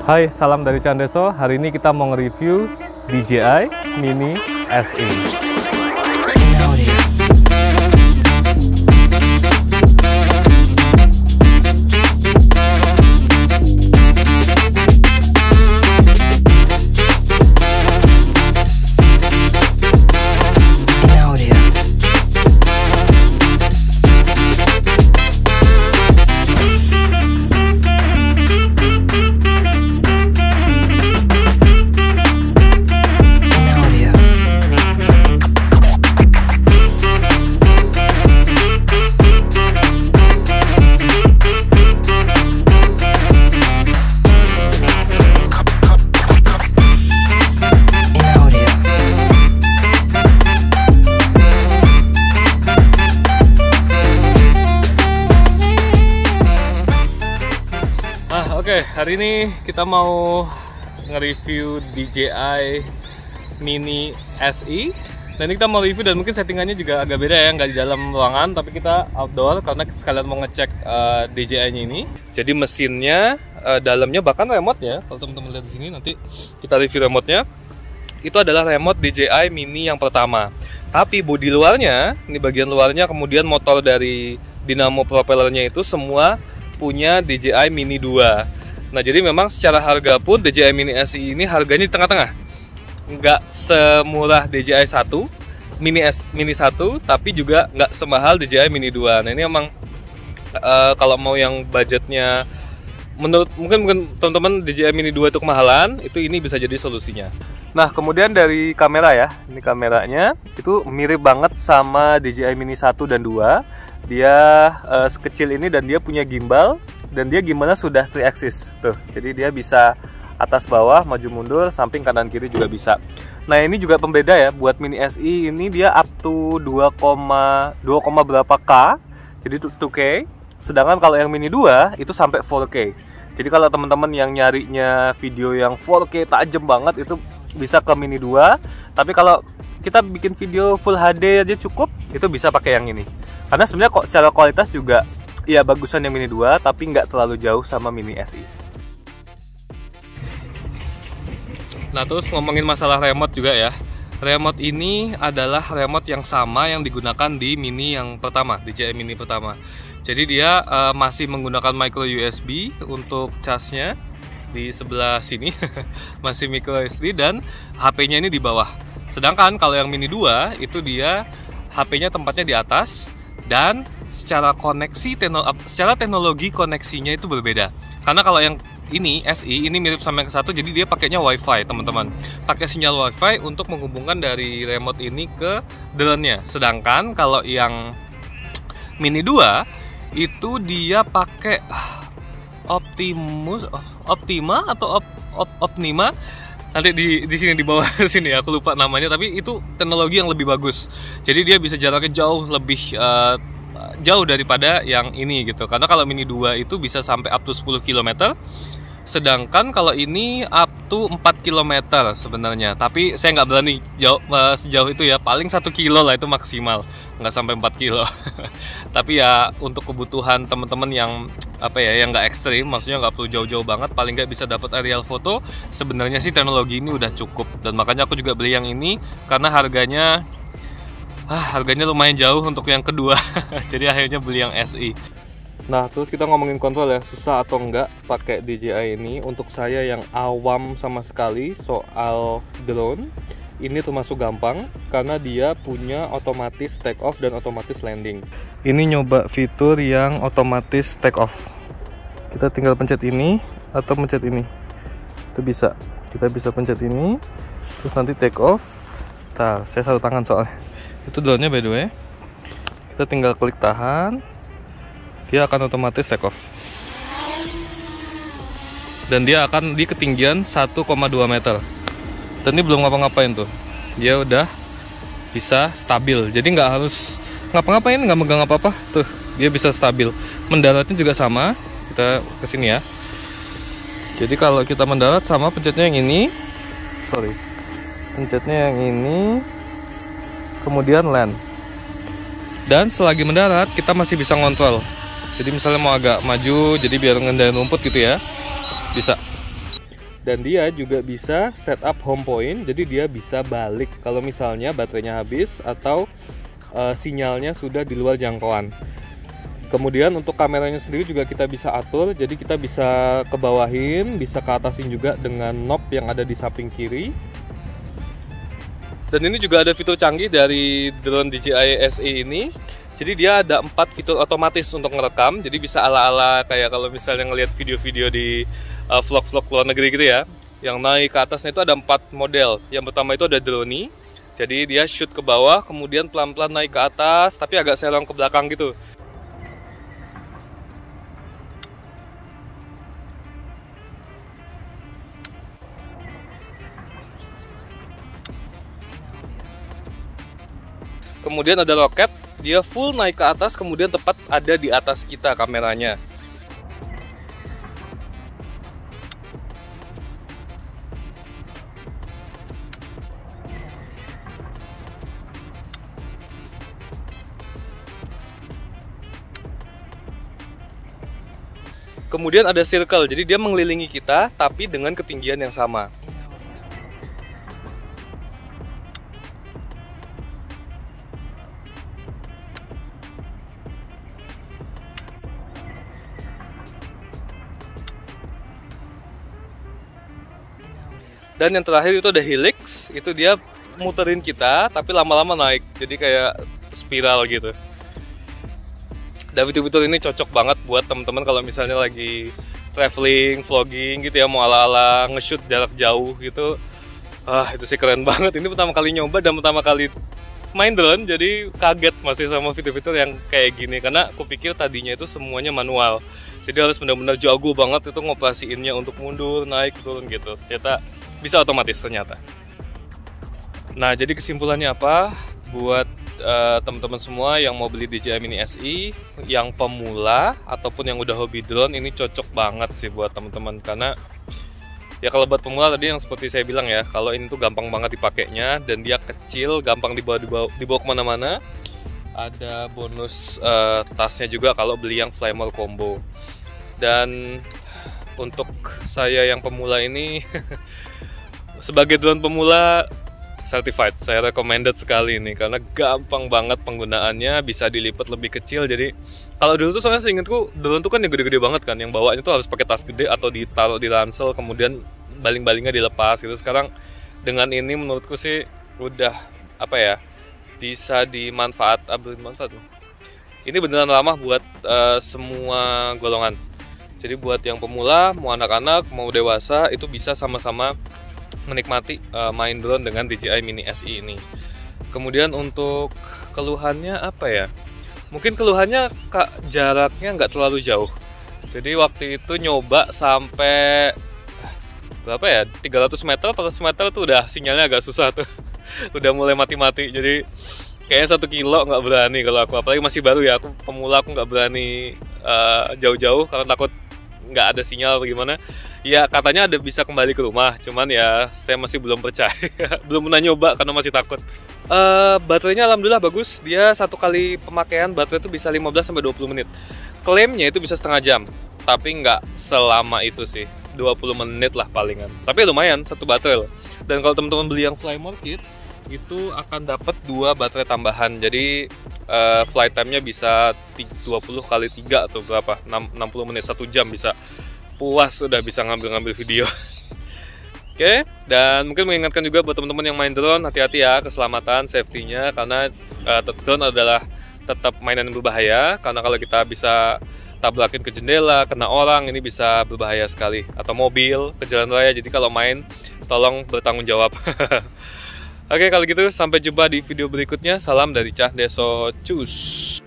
Hai, salam dari Candeso. Hari ini kita mau nge-review DJI Mini SE. Oke, hari ini kita mau nge-review DJI Mini SE. Dan ini kita mau review dan mungkin settingannya juga agak beda ya, nggak di dalam ruangan, tapi kita outdoor karena sekalian mau ngecek DJI-nya ini. Jadi mesinnya, dalamnya bahkan remote-nya, kalau teman-teman lihat di sini nanti kita review remote-nya. Itu adalah remote DJI Mini yang pertama. Tapi bodi luarnya, ini bagian luarnya, kemudian motor dari dinamo propellernya itu semua punya DJI Mini 2. Nah, jadi memang secara harga pun DJI Mini SE ini harganya di tengah-tengah. Nggak semurah DJI 1, Mini 1, tapi juga nggak semahal DJI Mini 2. Nah, ini memang kalau mau yang budgetnya menurut mungkin teman-teman DJI Mini 2 itu kemahalan, itu ini bisa jadi solusinya. Nah, kemudian dari kamera ya, ini kameranya itu mirip banget sama DJI Mini 1 dan 2. Dia sekecil ini dan dia punya gimbal, dan dia gimbalnya sudah 3 axis tuh. Jadi dia bisa atas bawah, maju mundur, samping kanan kiri juga bisa. Nah, ini juga pembeda ya buat Mini SE ini, dia up to 2, berapa K. Jadi 2K. Sedangkan kalau yang Mini 2 itu sampai 4K. Jadi kalau teman-teman yang nyarinya video yang 4K tajam banget itu bisa ke Mini 2. Tapi kalau kita bikin video Full HD aja cukup, itu bisa pakai yang ini. Karena sebenarnya kok secara kualitas juga ya bagusan yang Mini 2, tapi nggak terlalu jauh sama Mini SE. Nah, terus ngomongin masalah remote juga ya. Remote ini adalah remote yang sama yang digunakan di Mini yang pertama, DJI Mini pertama. Jadi dia masih menggunakan micro USB untuk casnya di sebelah sini. Masih micro USB dan HP-nya ini di bawah. Sedangkan kalau yang Mini 2 itu dia HP-nya tempatnya di atas. Dan secara teknologi koneksinya itu berbeda. Karena kalau yang ini SE ini mirip sama yang ke-1, jadi dia pakainya WiFi, teman-teman. Pakai sinyal WiFi untuk menghubungkan dari remote ini ke drone-nya. Sedangkan kalau yang Mini 2 itu dia pakai Optima atau Opnima. Nanti di sini di bawah sini ya, aku lupa namanya, tapi itu teknologi yang lebih bagus. Jadi dia bisa jaraknya jauh lebih jauh daripada yang ini gitu. Karena kalau Mini 2 itu bisa sampai up to 10 km. Sedangkan kalau ini up to 4 km sebenarnya. Tapi saya nggak berani sejauh itu ya, paling 1 kilo lah itu maksimal, nggak sampai 4 kilo. Tapi ya untuk kebutuhan teman-teman yang yang nggak ekstrim, maksudnya nggak perlu jauh-jauh banget, paling nggak bisa dapat aerial foto, sebenarnya sih teknologi ini udah cukup. Dan makanya aku juga beli yang ini karena harganya lumayan jauh untuk yang kedua. Jadi akhirnya beli yang SE. Nah, terus kita ngomongin kontrol ya, susah atau enggak pakai DJI ini. Untuk saya yang awam sama sekali soal drone, ini termasuk gampang karena dia punya otomatis take off dan otomatis landing. Ini nyoba fitur yang otomatis take off. Kita tinggal pencet ini atau pencet ini. Itu bisa. Kita bisa pencet ini, terus nanti take off. Nah, saya satu tangan soalnya. Itu drone-nya by the way. Kita tinggal klik tahan. Dia akan otomatis take off. Dan dia akan di ketinggian 1,2 meter. Dan ini belum ngapa-ngapain tuh. Dia udah bisa stabil. Jadi nggak harus ngapa-ngapain, nggak megang apa-apa. Tuh, dia bisa stabil. Mendaratnya juga sama. Kita kesini ya. Jadi kalau kita mendarat sama pencetnya yang ini. Pencetnya yang ini. Kemudian land. Dan selagi mendarat kita masih bisa ngontrol. Jadi misalnya mau agak maju, jadi biar ngendain rumput gitu ya, bisa. Dan dia juga bisa setup home point, jadi dia bisa balik kalau misalnya baterainya habis atau sinyalnya sudah di luar jangkauan. Kemudian untuk kameranya sendiri juga kita bisa atur, jadi kita bisa ke bawahin, bisa ke atasin juga dengan knob yang ada di samping kiri. Dan ini juga ada fitur canggih dari drone DJI SE ini. Jadi dia ada 4 fitur otomatis untuk ngerekam, jadi bisa ala-ala kayak kalau misalnya ngelihat video-video di vlog-vlog luar negeri gitu ya. Yang naik ke atasnya itu ada 4 model. Yang pertama itu ada drone, jadi dia shoot ke bawah, kemudian pelan-pelan naik ke atas, tapi agak serong ke belakang gitu. Kemudian ada roket, dia full naik ke atas, kemudian tepat ada di atas kita kameranya. Kemudian ada circle, jadi dia mengelilingi kita tapi dengan ketinggian yang sama. Dan yang terakhir itu ada helix, itu dia muterin kita tapi lama-lama naik, jadi kayak spiral gitu. Dan fitur-fitur ini cocok banget buat teman-teman kalau misalnya lagi traveling, vlogging gitu ya, mau ala-ala nge-shoot jarak jauh gitu. Itu sih keren banget. Ini pertama kali nyoba dan pertama kali main drone, jadi kaget masih sama fitur-fitur yang kayak gini. Karena aku pikir tadinya itu semuanya manual, jadi harus benar-benar jago banget itu ngoperasiinnya untuk mundur, naik, turun gitu. Ternyata bisa otomatis ternyata. Nah, jadi kesimpulannya apa? Buat teman-teman semua yang mau beli DJI Mini SE, yang pemula ataupun yang udah hobi drone, ini cocok banget sih buat teman-teman. Karena ya kalau buat pemula tadi yang seperti saya bilang ya, kalau ini tuh gampang banget dipakainya dan dia kecil, gampang dibawa kemana-mana. Ada bonus tasnya juga kalau beli yang Fly More Combo. Dan untuk saya yang pemula ini sebagai drone pemula certified, saya recommended sekali ini karena gampang banget penggunaannya, bisa dilipat lebih kecil. Jadi kalau dulu tuh soalnya seingatku drone tuh kan yang gede-gede banget kan, yang bawanya tuh harus pakai tas gede atau ditaruh di ransel kemudian baling-balingnya dilepas gitu. Sekarang dengan ini menurutku sih udah apa ya, bisa dimanfaatkan. Ini beneran ramah buat semua golongan. Jadi buat yang pemula, mau anak-anak, mau dewasa, itu bisa sama-sama menikmati main drone dengan DJI Mini SE ini. Kemudian untuk keluhannya apa ya? Mungkin keluhannya jaraknya nggak terlalu jauh. Jadi waktu itu nyoba sampai berapa ya? 300 meter, 400 meter tuh udah sinyalnya agak susah tuh. Udah mulai mati-mati. Jadi kayaknya 1 kilo nggak berani kalau aku. Apalagi masih baru ya, aku pemula, aku nggak berani jauh-jauh karena takut nggak ada sinyal atau gimana. Ya katanya ada bisa kembali ke rumah, cuman ya saya masih belum percaya. Belum pernah nyoba karena masih takut. Baterainya alhamdulillah bagus. Dia satu kali pemakaian baterai itu bisa 15-20 menit. Klaimnya itu bisa setengah jam, tapi nggak selama itu sih, 20 menit lah palingan. Tapi lumayan, satu baterai loh. Dan kalau teman-teman beli yang Fly More Kit, itu akan dapat 2 baterai tambahan. Jadi flight time-nya bisa 20 kali 3 atau berapa, 60 menit, 1 jam bisa. Puas udah bisa ngambil-ngambil video. Oke, dan mungkin mengingatkan juga buat teman-teman yang main drone, hati-hati ya keselamatan, safety-nya, karena drone adalah tetap mainan yang berbahaya. Karena kalau kita bisa tabrakin ke jendela, kena orang, ini bisa berbahaya sekali. Atau mobil ke jalan raya. Jadi kalau main, tolong bertanggung jawab. Oke, kalau gitu sampai jumpa di video berikutnya. Salam dari Cah Deso, cus.